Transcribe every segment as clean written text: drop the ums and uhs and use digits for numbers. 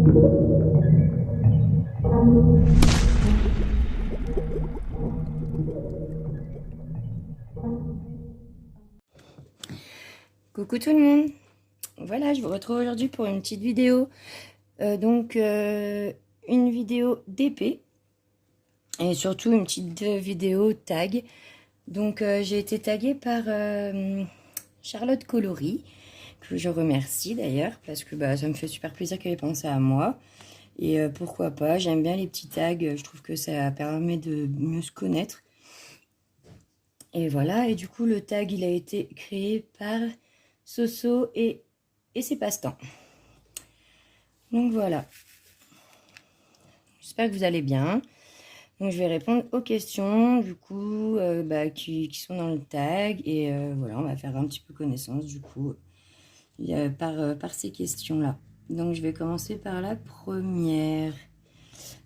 Coucou tout le monde. Voilà, je vous retrouve aujourd'hui pour une petite vidéo. Une vidéo d'épée. Et surtout une petite vidéo tag. Donc j'ai été taguée par Charlotte Coloris, que je remercie d'ailleurs, parce que ça me fait super plaisir qu'elle ait pensé à moi. Et pourquoi pas, j'aime bien les petits tags, je trouve que ça permet de mieux se connaître. Et voilà, et du coup le tag il a été créé par Soso et ses passe-temps. Donc voilà, j'espère que vous allez bien. Donc je vais répondre aux questions du coup qui sont dans le tag. Et voilà, on va faire un petit peu connaissance du coup par ces questions-là. Donc je vais commencer par la première.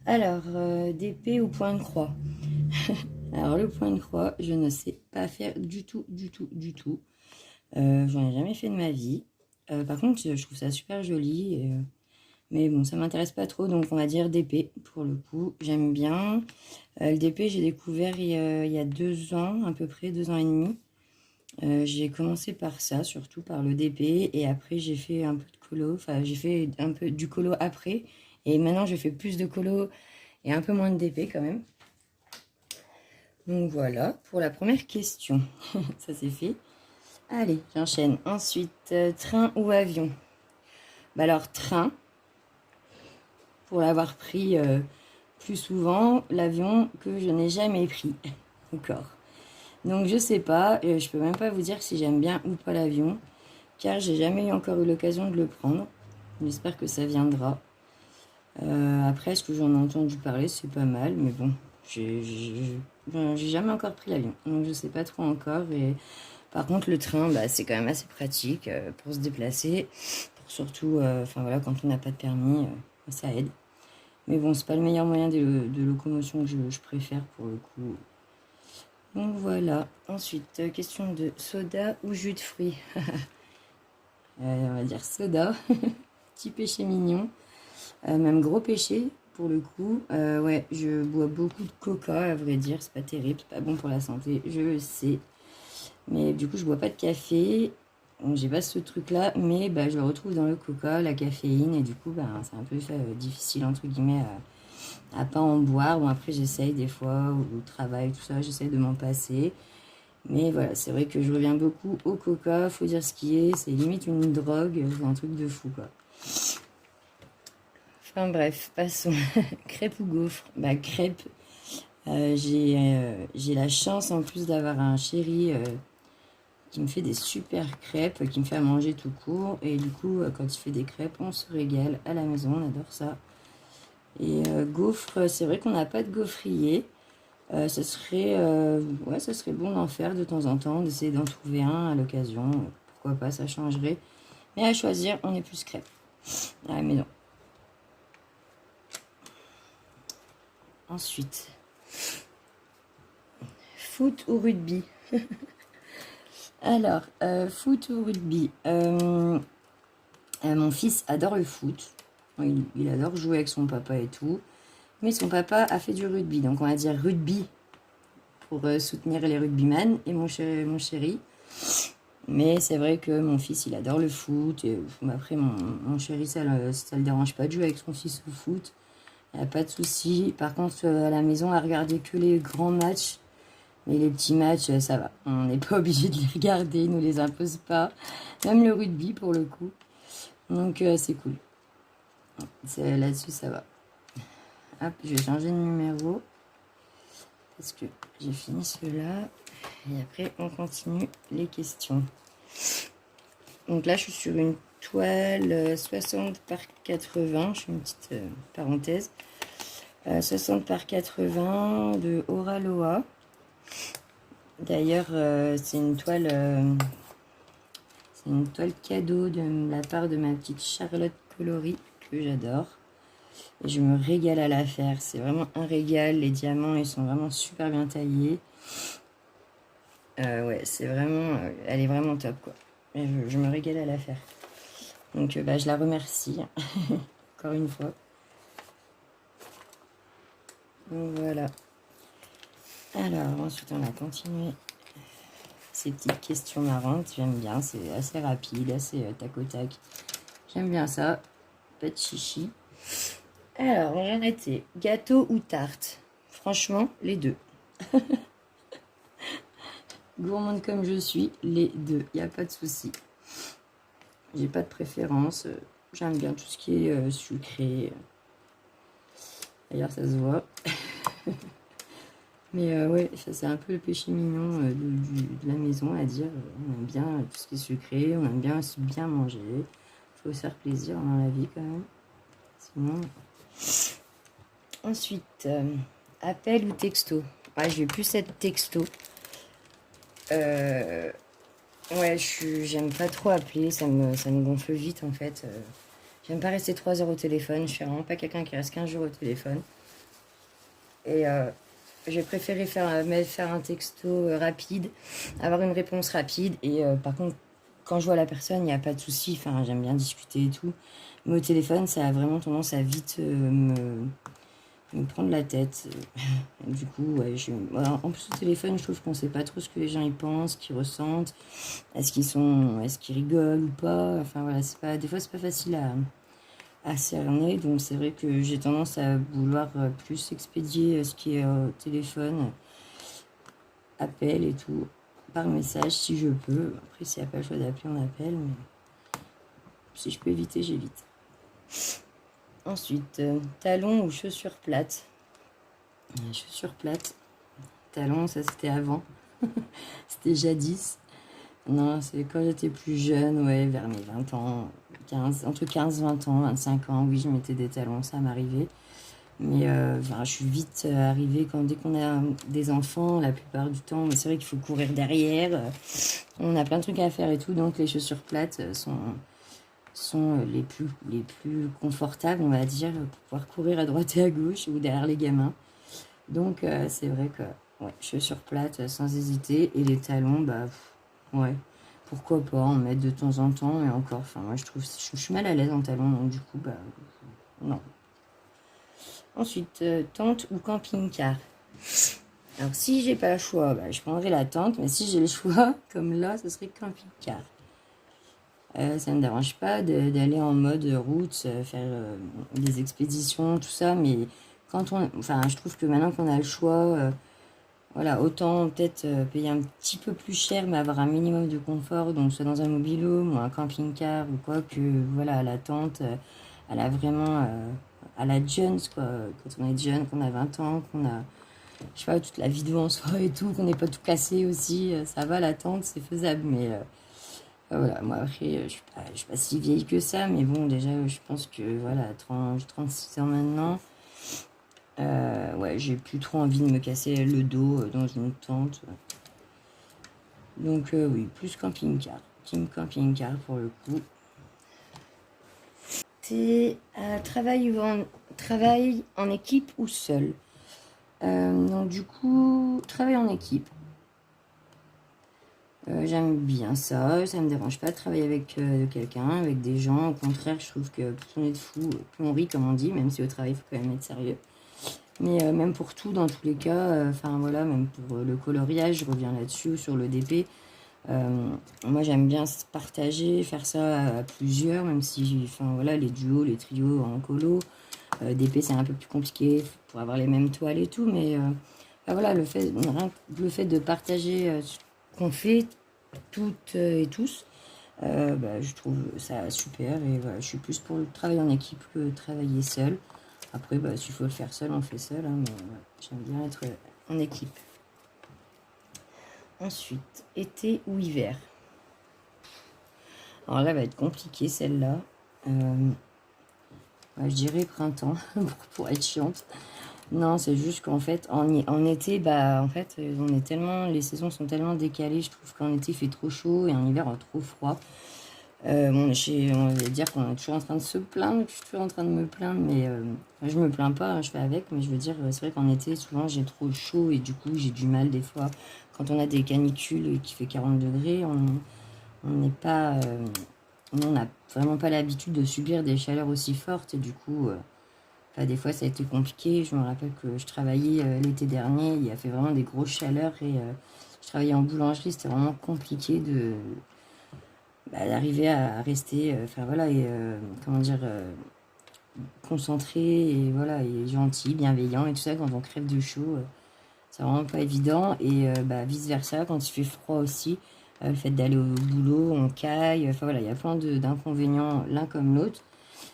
Alors, d'épée ou point de croix. Alors le point de croix, je ne sais pas faire du tout. J'en ai jamais fait de ma vie. Par contre, je trouve ça super joli. Mais bon, ça m'intéresse pas trop, donc on va dire d'épée pour le coup. J'aime bien. Le DP, j'ai découvert il y a 2 ans, à peu près 2 ans et demi. J'ai commencé par ça, surtout par le DP. Et après, j'ai fait un peu de colo. Enfin, j'ai fait un peu du colo après. Et maintenant, je fais plus de colo et un peu moins de DP quand même. Donc voilà, pour la première question. Ça c'est fait. Allez, j'enchaîne. Ensuite, train ou avion? Alors, train. Pour l'avoir pris plus souvent, l'avion que je n'ai jamais pris encore. Donc je sais pas, je peux même pas vous dire si j'aime bien ou pas l'avion, car j'ai jamais encore eu l'occasion de le prendre. J'espère que ça viendra. Après, ce que j'en ai entendu parler, c'est pas mal, mais bon, j'ai jamais encore pris l'avion, donc je sais pas trop encore. Et par contre, le train, c'est quand même assez pratique pour se déplacer, pour surtout, voilà, quand on n'a pas de permis, ça aide. Mais bon, c'est pas le meilleur moyen de locomotion que je préfère pour le coup. Donc voilà. Ensuite, question de soda ou jus de fruits. On va dire soda. Petit péché mignon. Même gros péché pour le coup. Ouais, je bois beaucoup de coca, à vrai dire. C'est pas terrible, c'est pas bon pour la santé, je le sais. Mais du coup, je bois pas de café. Donc j'ai pas ce truc-là, mais je le retrouve dans le coca, la caféine. Et du coup, c'est un peu difficile, entre guillemets, à pas en boire. Bon, après, j'essaye des fois, au travail, tout ça, j'essaye de m'en passer. Mais voilà, c'est vrai que je reviens beaucoup au coca, faut dire ce qui est, c'est limite une drogue, c'est un truc de fou, quoi. Enfin bref, passons. Crêpe ou gaufre? Crêpe. J'ai la chance en plus d'avoir un chéri qui me fait des super crêpes, qui me fait à manger tout court. Et du coup, quand il fait des crêpes, on se régale à la maison, on adore ça. Et gaufre, c'est vrai qu'on n'a pas de gaufrier. Ça serait bon d'en faire de temps en temps, d'essayer d'en trouver un à l'occasion. Pourquoi pas, ça changerait. Mais à choisir, on est plus crêpes à la maison. Ensuite, foot ou rugby? Alors, foot ou rugby? Mon fils adore le foot. Il adore jouer avec son papa et tout. Mais son papa a fait du rugby. Donc on va dire rugby pour soutenir les rugbyman et mon chéri. Mais c'est vrai que mon fils, il adore le foot. Et après, mon chéri, ça le dérange pas de jouer avec son fils au foot. Il n'y a pas de souci. Par contre, à la maison, à regarder que les grands matchs. Mais les petits matchs, ça va. On n'est pas obligé de les regarder. Ils ne nous les imposent pas. Même le rugby, pour le coup. Donc, c'est cool. Là-dessus, ça va. Hop, je vais changer de numéro. Parce que j'ai fini ceux-là. Et après, on continue les questions. Donc là, je suis sur une toile 60 par 80. Je fais une petite parenthèse. 60 par 80 de Oraloa. D'ailleurs, c'est une toile cadeau de la part de ma petite Charlotte Coloris que j'adore. Et je me régale à la faire. C'est vraiment un régal. Les diamants, ils sont vraiment super bien taillés. Ouais, c'est vraiment... elle est vraiment top, quoi. Et je me régale à la faire. Donc, je la remercie. encore une fois. Donc voilà. Alors, ensuite, on a continué ces petites questions marrantes. J'aime bien, c'est assez rapide, assez tac au tac. J'aime bien ça. Pas de chichi. Alors, j'en étais gâteau ou tarte? Franchement, les deux. Gourmande comme je suis, les deux. Il n'y a pas de souci. J'ai pas de préférence. J'aime bien tout ce qui est sucré. D'ailleurs, ça se voit. Mais ouais, ça c'est un peu le péché mignon de la maison à dire. On aime bien tout ce qui est sucré, on aime bien aussi bien manger. Il faut se faire plaisir dans la vie quand même. Sinon. Ensuite, appel ou texto? Ah, je vais plus être texto. Ouais, j'aime pas trop appeler, ça me gonfle vite en fait. J'aime pas rester 3 heures au téléphone, je suis vraiment pas quelqu'un qui reste 15 jours au téléphone. Et j'ai préféré faire un texto rapide, avoir une réponse rapide. Et par contre, quand je vois la personne, il n'y a pas de souci. Enfin, j'aime bien discuter et tout. Mais au téléphone, ça a vraiment tendance à vite me prendre la tête. Du coup, ouais, voilà. En plus, au téléphone, je trouve qu'on sait pas trop ce que les gens y pensent, qu'ils ressentent. Est-ce qu'ils rigolent ou pas. Enfin, voilà, des fois, c'est pas facile à cerner, donc c'est vrai que j'ai tendance à vouloir plus expédier ce qui est téléphone, appel et tout, par message si je peux. Après, s'il n'y a pas le choix d'appeler, on appelle, mais si je peux éviter, j'évite. Ensuite, talons ou chaussures plates? Chaussures plates, talons, ça c'était avant, c'était jadis. Non, c'est quand j'étais plus jeune, ouais, vers mes 20 ans, entre 15-20 ans, 25 ans, oui, je mettais des talons, ça m'arrivait. Mais je suis vite arrivée dès qu'on a des enfants, la plupart du temps. Mais c'est vrai qu'il faut courir derrière. On a plein de trucs à faire et tout. Donc les chaussures plates sont les plus confortables, on va dire, pour pouvoir courir à droite et à gauche ou derrière les gamins. Donc c'est vrai que ouais, chaussures plates sans hésiter. Et les talons, bah ouais, pourquoi pas en mettre de temps en temps. Et encore, enfin moi je trouve, je suis mal à l'aise en talons. Donc du coup, bah non. Ensuite, tente ou camping-car. Alors, si j'ai pas le choix, bah, je prendrai la tente, mais si j'ai le choix, comme là, ce serait camping-car. Ça ne me dérange pas d'aller en mode route, faire des expéditions, tout ça, mais je trouve que maintenant qu'on a le choix, voilà, autant peut-être payer un petit peu plus cher, mais avoir un minimum de confort, donc soit dans un mobil-home ou un camping-car ou quoi, que voilà, la tente, elle a vraiment à la Jones, quoi. Quand on est jeune, qu'on a 20 ans, qu'on a, je sais pas, toute la vie devant soi et tout, qu'on n'est pas tout cassé aussi, ça va, la tente, c'est faisable. Mais voilà, moi après, je suis pas si vieille que ça, mais bon, déjà, je pense que voilà, j'ai 36 ans maintenant. Ouais, j'ai plus trop envie de me casser le dos dans une tente. Donc oui, plus camping-car. Team camping-car pour le coup. C'est travail en équipe ou seul. Donc du coup, travail en équipe. J'aime bien ça, ça me dérange pas de travailler avec quelqu'un, avec des gens. Au contraire, je trouve que plus on est de fous, plus on rit, comme on dit, même si au travail, il faut quand même être sérieux. Mais même pour tout, dans tous les cas, enfin voilà, même pour le coloriage, je reviens là-dessus, sur le DP. Moi, j'aime bien partager, faire ça à plusieurs, même si, enfin voilà, les duos, les trios en colo. DP, c'est un peu plus compliqué pour avoir les mêmes toiles et tout, mais voilà, le fait de partager ce qu'on fait toutes et tous, je trouve ça super et voilà, je suis plus pour le travail en équipe que travailler seul. Après, s'il faut le faire seul, on le fait seul, hein, mais j'aime bien être en équipe. Ensuite, été ou hiver? Alors là, elle va être compliquée celle-là. Je dirais printemps pour être chiante. Non, c'est juste qu'en fait, en été, en fait, les saisons sont tellement décalées. Je trouve qu'en été, il fait trop chaud et en hiver, trop froid. On va dire qu'on est toujours en train de se plaindre, je suis toujours en train de me plaindre, mais je me plains pas, hein, je fais avec, mais je veux dire, c'est vrai qu'en été, souvent, j'ai trop chaud et du coup, j'ai du mal des fois. Quand on a des canicules et qu'il fait 40 degrés, on n'est pas nous, on n'a vraiment pas l'habitude de subir des chaleurs aussi fortes. Et du coup, des fois, ça a été compliqué. Je me rappelle que je travaillais l'été dernier. Il a fait vraiment des grosses chaleurs. Et je travaillais en boulangerie. C'était vraiment compliqué d'arriver à rester, voilà, et comment dire, concentré et voilà, et gentil, bienveillant et tout ça quand on crève de chaud. C'est vraiment pas évident. Et vice versa, quand il fait froid aussi, le fait d'aller au boulot, on caille. Enfin voilà, il y a plein d'inconvénients l'un comme l'autre.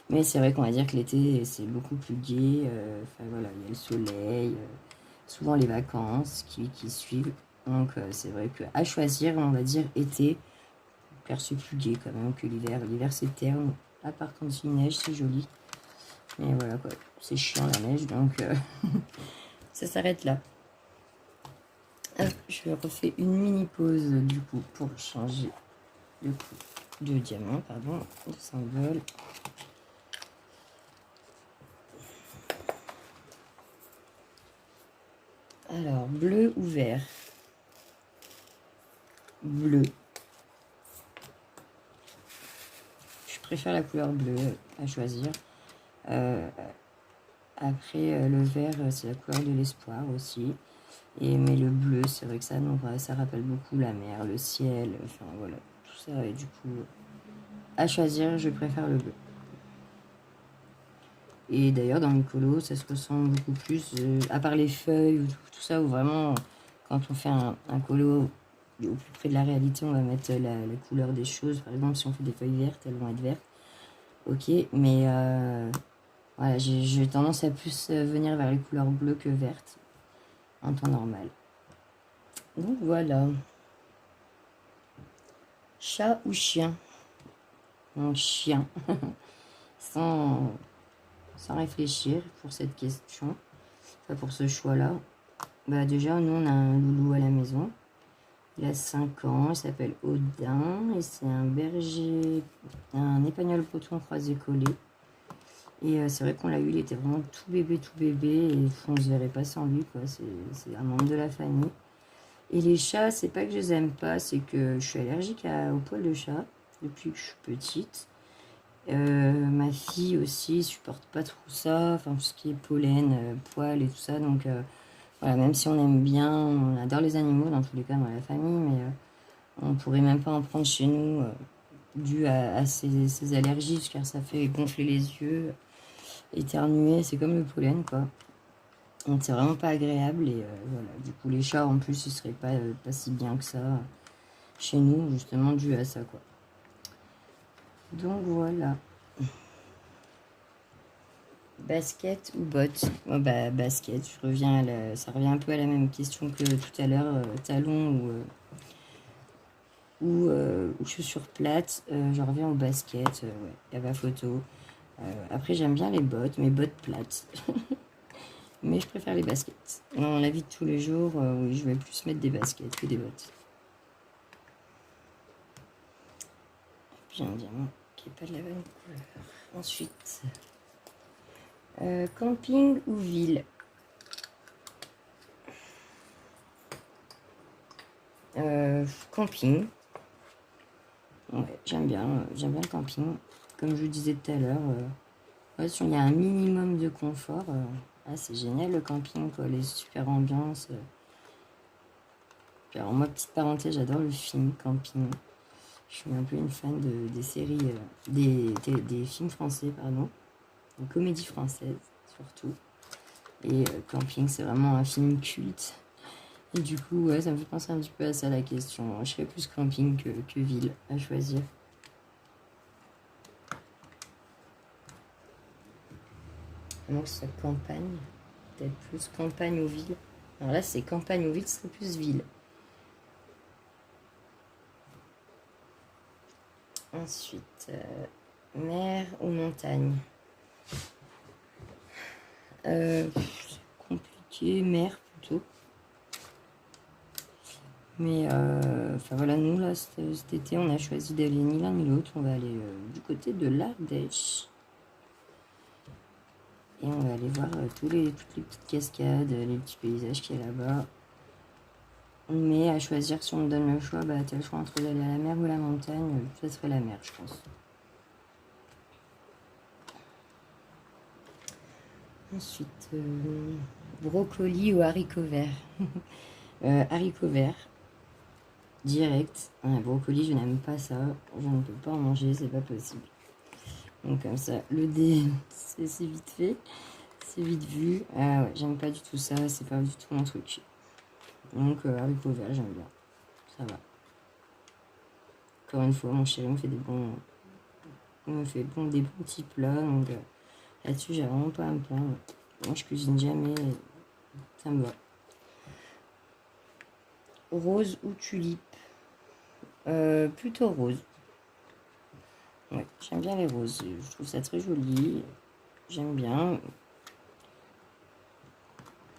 Mais c'est vrai qu'on va dire que l'été, c'est beaucoup plus gai. Enfin voilà, il y a le soleil, souvent les vacances qui suivent. Donc c'est vrai qu'à choisir, on va dire été, car c'est plus gai quand même que l'hiver. L'hiver c'est terne, à part quand il neige, c'est joli. Mais voilà quoi, c'est chiant la neige, donc ça s'arrête là. Hop, je refais une mini pause du coup pour changer de diamant, pardon, de symbole. Alors, bleu ou vert? Bleu. Je préfère la couleur bleue à choisir. Après, le vert, c'est la couleur de l'espoir aussi. Mais le bleu, c'est vrai que ça rappelle beaucoup la mer, le ciel, enfin voilà, tout ça. Et du coup, à choisir, je préfère le bleu. Et d'ailleurs, dans mes colos, ça se ressent beaucoup plus, à part les feuilles ou tout ça, où vraiment, quand on fait un colo au plus près de la réalité, on va mettre la couleur des choses. Par exemple, si on fait des feuilles vertes, elles vont être vertes. Ok, mais voilà, j'ai tendance à plus venir vers les couleurs bleues que vertes en temps normal. Donc voilà. Chat ou chien? Donc chien. sans, sans réfléchir pour cette question. Enfin, pour ce choix-là. Déjà, nous, on a un loulou à la maison. Il a 5 ans. Il s'appelle Odin. Et c'est un berger, un épagneul breton croisé collé. Et c'est vrai qu'on l'a eu, il était vraiment tout bébé. Et on ne se verrait pas sans lui, quoi. C'est un membre de la famille. Et les chats, c'est pas que je les aime pas, c'est que je suis allergique aux poils de chat depuis que je suis petite. Ma fille aussi supporte pas trop ça, enfin tout ce qui est pollen, poils et tout ça. Donc voilà, même si on aime bien, on adore les animaux dans tous les cas dans la famille, mais on pourrait même pas en prendre chez nous dû à ces allergies, car ça fait gonfler les yeux, éternuer, c'est comme le pollen quoi. Donc c'est vraiment pas agréable et voilà. Du coup les chats en plus ils seraient pas si bien que ça chez nous justement dû à ça quoi. Donc voilà. Basket ou bottes? Basket, ça revient un peu à la même question que tout à l'heure, talons ou chaussures plates. Je reviens au basket, ouais, il n'y a pas photo. Après j'aime bien les bottes, mes bottes plates. Mais je préfère les baskets. Dans la vie de tous les jours, oui, je vais plus mettre des baskets que des bottes. Puis un diamant qui n'est pas de la bonne couleur. Ensuite, camping ou ville? Camping. Ouais, j'aime bien le camping. Comme je vous disais tout à l'heure, si il y a un minimum de confort, c'est génial le camping, quoi, les super ambiances. Alors moi, petite parenthèse, j'adore le film Camping. Je suis un peu une fan des séries, des films français, pardon, des comédies françaises surtout. Et Camping, c'est vraiment un film culte. Et du coup, ouais, ça me fait penser un petit peu à ça la question. Je serais plus camping que ville à choisir. Vraiment que ce soit campagne, peut-être plus campagne ou ville. Alors là, c'est campagne ou ville, ce serait plus ville. Ensuite, mer ou montagne? C'est compliqué, mer plutôt. Mais enfin voilà, nous là, cet été, on a choisi d'aller ni l'un ni l'autre. On va aller du côté de l'Ardèche. Et on va aller voir toutes les petites cascades, les petits paysages qu'il y a là-bas. Mais à choisir, si on me donne le choix, t'as le choix entre aller à la mer ou la montagne, ça serait la mer, je pense. Ensuite, brocoli ou haricots verts. Haricots verts, direct. Brocoli, je n'aime pas ça. Je ne peux pas en manger, c'est pas possible. Donc comme ça, le dé, c'est vite fait. C'est vite vu. Ah ouais, j'aime pas du tout ça, c'est pas du tout mon truc. Donc haricots verts, j'aime bien. Ça va. Encore une fois, mon chéri me fait des bons petits plats. Donc là-dessus, j'ai vraiment pas à me plaindre. Moi, je cuisine jamais. Ça me va. Rose ou tulipe? Plutôt rose. Ouais, j'aime bien les roses. Je trouve ça très joli. J'aime bien.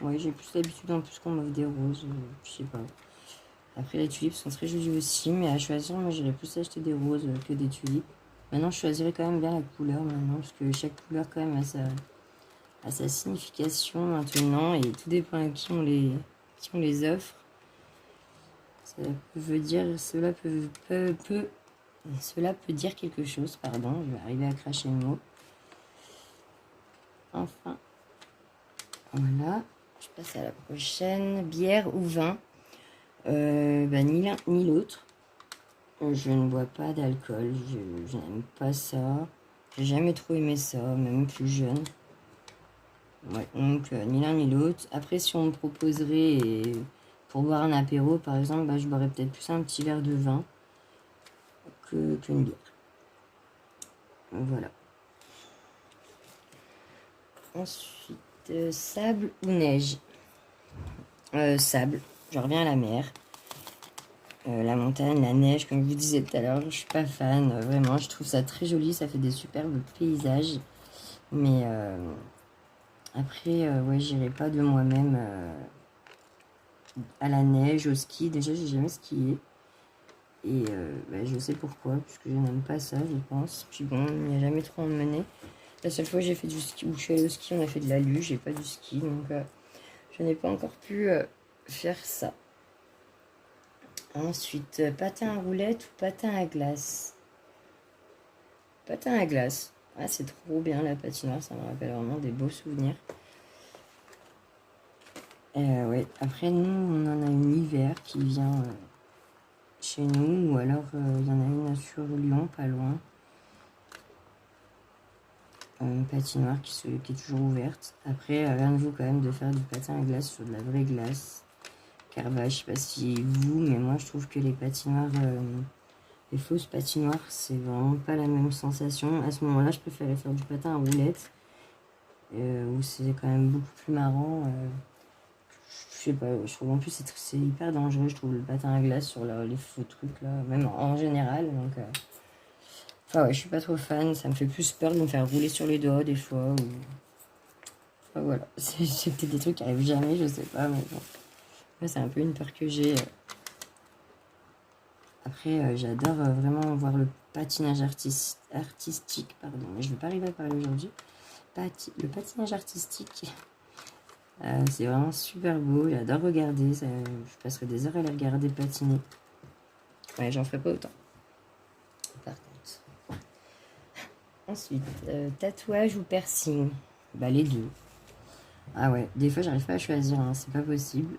Ouais, j'ai plus l'habitude en plus qu'on m'offre des roses. Je sais pas. Après, les tulipes sont très jolies aussi. Mais à choisir, moi, j'irais plus acheter des roses que des tulipes. Maintenant, je choisirais quand même bien la couleur maintenant. Parce que chaque couleur, quand même, a sa signification maintenant. Et tout dépend à qui on les offre. Cela peut dire quelque chose, pardon, je vais arriver à cracher le mot. Enfin, voilà, je passe à la prochaine. Bière ou vin? Ni l'un ni l'autre. Je ne bois pas d'alcool, je n'aime pas ça. J'ai jamais trop aimé ça, même plus jeune. Ouais, donc ni l'un ni l'autre. Après, si on me proposerait pour boire un apéro, par exemple, je boirais peut-être plus un petit verre de vin qu'une bière. Voilà. Ensuite, sable ou neige? Sable. Je reviens à la mer. La montagne, la neige, comme je vous disais tout à l'heure, je suis pas fan. Vraiment, je trouve ça très joli. Ça fait des superbes paysages. Mais après, ouais, j'irai pas de moi-même à la neige, au ski. Déjà, j'ai jamais skié. Et je sais pourquoi, puisque je n'aime pas ça, je pense. Puis bon, il n'y a jamais trop emmené. La seule fois que j'ai fait du ski, où je suis allée au ski, on a fait de la luge, j'ai pas du ski, donc je n'ai pas encore pu faire ça. Ensuite, patin à roulettes ou patin à glace? Patin à glace. Ah, c'est trop bien la patinoire, ça me rappelle vraiment des beaux souvenirs. Ouais. Après, nous, on en a une hiver qui vient chez nous, ou alors il y en a une sur Lyon, pas loin. Une patinoire qui est toujours ouverte. Après, rien de vous quand même de faire du patin à glace sur de la vraie glace. Car je sais pas si vous, mais moi je trouve que les patinoires, les fausses patinoires, c'est vraiment pas la même sensation. À ce moment-là, je préférais faire du patin à roulettes, où c'est quand même beaucoup plus marrant. Je sais pas, je trouve en plus c'est hyper dangereux, je trouve le patin à glace sur les faux trucs là, même en général. Donc, enfin ouais, je suis pas trop fan, ça me fait plus peur de me faire rouler sur les doigts des fois. Enfin voilà, c'est peut-être des trucs qui arrivent jamais, je sais pas, mais bon. Moi, c'est un peu une peur que j'ai. Après, j'adore vraiment voir le patinage artistique, pardon, mais je ne vais pas arriver à parler aujourd'hui. Le patinage artistique, c'est vraiment super beau, j'adore regarder, je passerai des heures à les regarder patiner. Ouais, j'en ferai pas autant, par contre. Ensuite, tatouage ou piercing? Les deux. Ah ouais, des fois j'arrive pas à choisir, hein, c'est pas possible.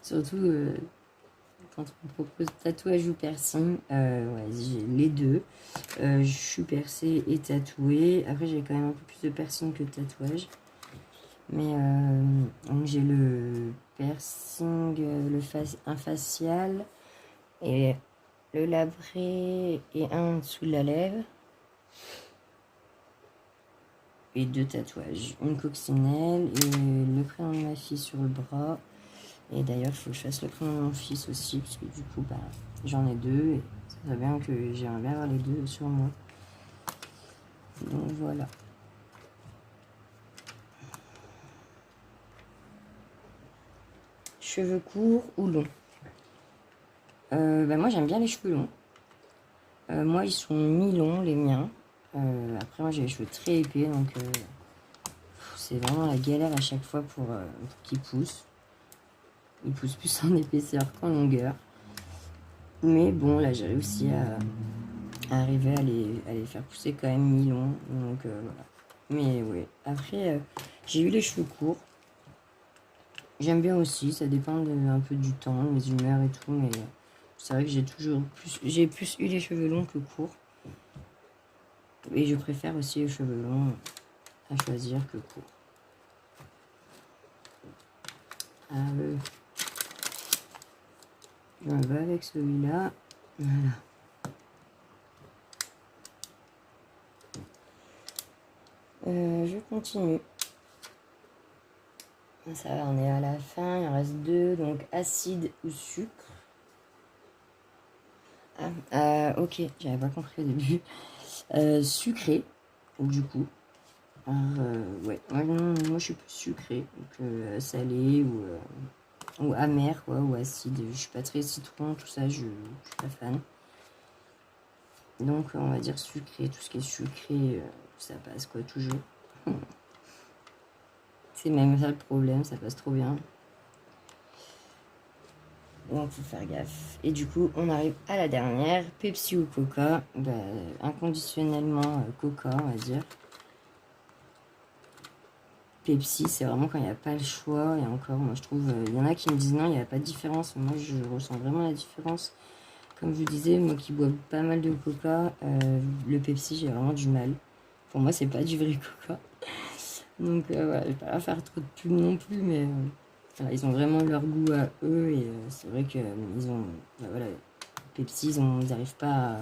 Surtout quand on me propose tatouage ou piercing, ouais, j'ai les deux. Je suis percée et tatouée. Après, j'ai quand même un peu plus de piercing que de tatouage. Mais donc j'ai le piercing, un facial et le labré et un dessous de la lèvre. Et deux tatouages. Une coccinelle et le prénom de ma fille sur le bras. Et d'ailleurs, il faut que je fasse le prénom de mon fils aussi, parce que du coup, j'en ai deux. Et ça serait bien que j'aimerais bien avoir les deux sur moi. Donc voilà. Cheveux courts ou longs? Moi, j'aime bien les cheveux longs. Moi, ils sont mi-longs, les miens. Après, moi, j'ai les cheveux très épais, donc c'est vraiment la galère à chaque fois pour qu'ils poussent. Ils poussent plus en épaisseur qu'en longueur. Mais bon, là, j'ai réussi à arriver à les faire pousser quand même mi-long. Donc voilà. Mais ouais, après, j'ai eu les cheveux courts. J'aime bien aussi, ça dépend un peu du temps, mes humeurs et tout, mais c'est vrai que j'ai plus eu les cheveux longs que courts. Et je préfère aussi les cheveux longs à choisir que courts. Je me vais avec celui-là. Voilà. Je continue. Ça va, on est à la fin, il en reste 2, donc acide ou sucre. Ok, j'avais pas compris au début. Sucré, du coup. Ouais, moi je suis plus sucré que salé ou amer, quoi, ou acide. Je suis pas très citron, tout ça, je suis pas fan. Donc on va dire sucré, tout ce qui est sucré, ça passe quoi, toujours. C'est même ça le problème, ça passe trop bien. Donc faut faire gaffe. Et du coup, on arrive à la dernière, Pepsi ou Coca. Bah, inconditionnellement Coca, on va dire. Pepsi, c'est vraiment quand il n'y a pas le choix. Et encore, moi je trouve, il y en a qui me disent non, il n'y a pas de différence. Moi je ressens vraiment la différence. Comme je vous disais, moi qui bois pas mal de Coca, le Pepsi, j'ai vraiment du mal. Pour moi, c'est pas du vrai Coca. Donc voilà, je vais pas leur faire trop de pub non plus, mais voilà, ils ont vraiment leur goût à eux. Et c'est vrai que ils ont, voilà, Pepsi, ils n'arrivent pas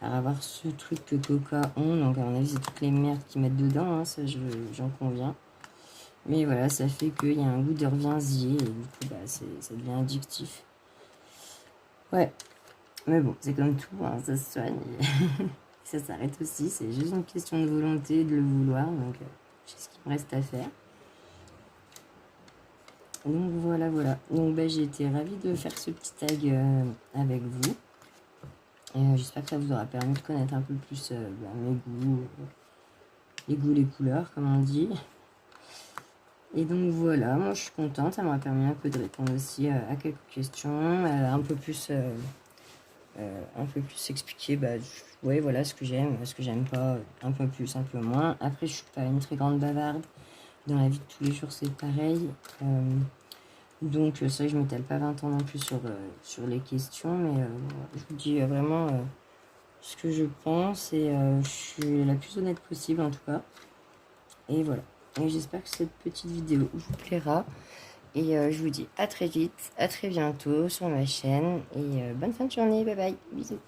à avoir ce truc que Coca ont. Donc à mon avis, c'est toutes les merdes qu'ils mettent dedans, hein, ça j'en conviens. Mais voilà, ça fait qu'il y a un goût de reviens-y et du coup, bah, ça devient addictif. Ouais, mais bon, c'est comme tout, hein, ça se soigne et ça s'arrête aussi. C'est juste une question de volonté, de le vouloir. Donc, c'est ce qu'il me reste à faire. Donc voilà, voilà. Donc bah, j'ai été ravie de faire ce petit tag avec vous. Et j'espère que ça vous aura permis de connaître un peu plus mes goûts, les goûts, les couleurs, comme on dit. Et donc voilà, moi je suis contente, ça m'a permis un peu de répondre aussi à quelques questions, un peu plus expliquer ouais, voilà, ce que j'aime pas, un peu plus, un peu moins. Après, je suis pas une très grande bavarde. Dans la vie de tous les jours, c'est pareil. Donc, ça, je m'étale pas 20 ans non plus sur les questions, mais je vous dis vraiment ce que je pense et je suis la plus honnête possible en tout cas. Et voilà. Et j'espère que cette petite vidéo vous plaira. Et je vous dis à très vite, à très bientôt sur ma chaîne. Et bonne fin de journée, bye bye, bisous.